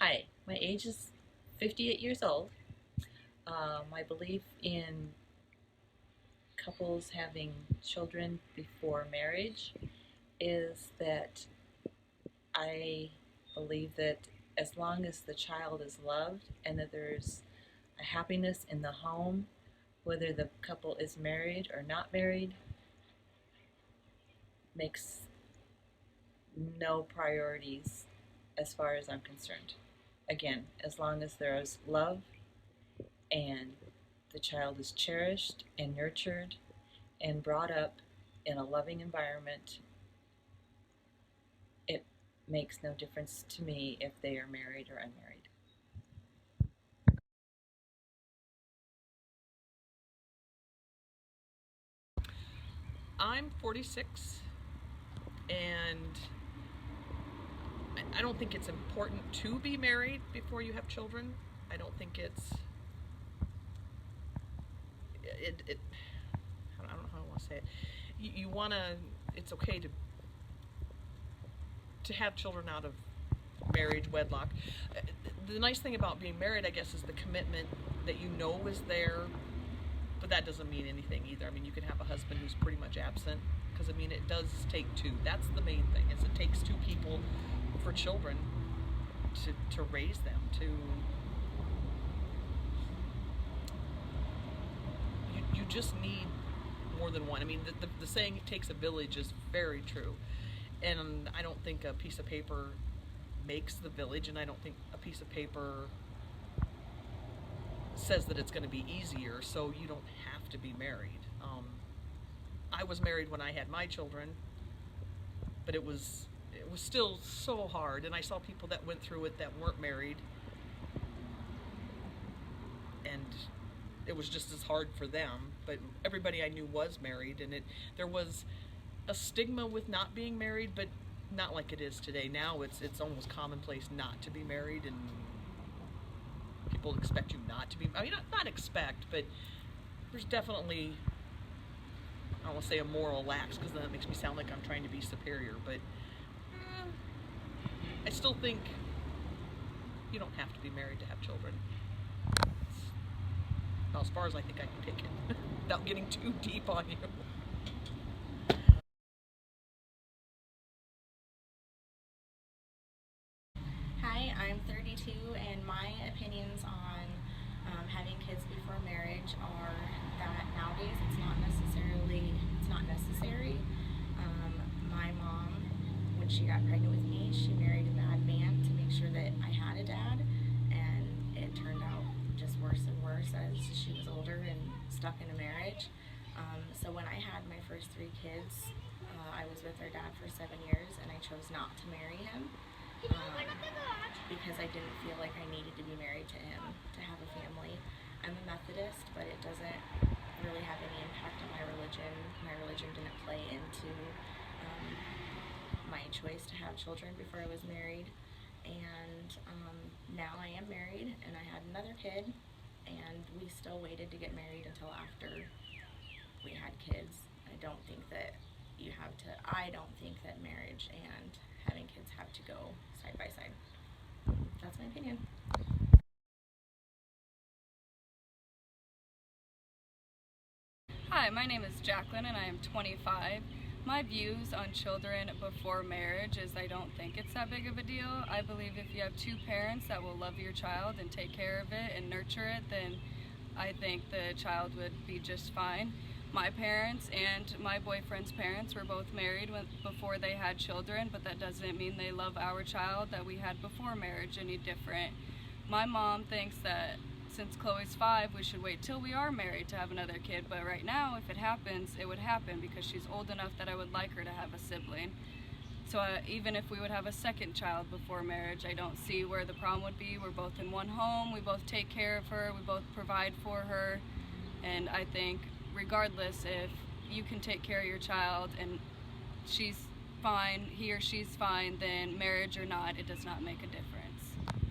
Hi, my age is 58 years old. My belief in couples having children before marriage is that I believe that as long as the child is loved and that there's a happiness in the home, whether the couple is married or not married, makes no priorities as far as I'm concerned. Again, as long as there is love and the child is cherished and nurtured and brought up in a loving environment, it makes no difference to me if they are married or unmarried. I'm 46, and I don't think it's important to be married before you have children. I don't think it I don't know how I want to say it. You want to, it's okay to have children out of marriage, wedlock. The nice thing about being married, I guess, is the commitment that you know is there, but that doesn't mean anything either. I mean, you can have a husband who's pretty much absent, because I mean, it does take two. That's the main thing, is it takes two people for children to raise them, to you just need more than one. I mean, the saying "it takes a village" is very true, and I don't think a piece of paper makes the village, and I don't think a piece of paper says that it's going to be easier, so you don't have to be married. I was married when I had my children, but it was still so hard, and I saw people that went through it that weren't married, and it was just as hard for them. But everybody I knew was married, and it there was a stigma with not being married, but not like it is today. Now it's almost commonplace not to be married, and people expect you not to be. I mean, not expect, but there's definitely, I don't want to say a moral lax, because then it makes me sound like I'm trying to be superior, but I still think you don't have to be married to have children. It's about as far as I think I can take it without getting too deep on you. Hi, I'm 32, and my opinions on having kids before marriage are that nowadays it's not necessary. My mom, when she got pregnant with me, she married a bad man to make sure that I had a dad, and it turned out just worse and worse as she was older and stuck in a marriage. So when I had my first three kids, I was with our dad for 7 years, and I chose not to marry him because I didn't feel like I needed to be married to him to have a family. I'm a Methodist, but it doesn't really have any impact on my religion. My religion didn't play into um, my choice to have children before I was married. And now I am married, and I had another kid, and we still waited to get married until after we had kids. I don't think that marriage and having kids have to go side by side. That's my opinion. Hi, my name is Jacqueline and I am 25. My views on children before marriage is I don't think it's that big of a deal. I believe if you have two parents that will love your child and take care of it and nurture it, then I think the child would be just fine. My parents and my boyfriend's parents were both married before they had children, but that doesn't mean they love our child that we had before marriage any different. My mom thinks that since Chloe's 5, we should wait till we are married to have another kid, but right now, if it happens, it would happen because she's old enough that I would like her to have a sibling. So even if we would have a second child before marriage, I don't see where the problem would be. We're both in one home, we both take care of her, we both provide for her, and I think regardless if you can take care of your child and she's fine, he or she's fine, then marriage or not, it does not make a difference.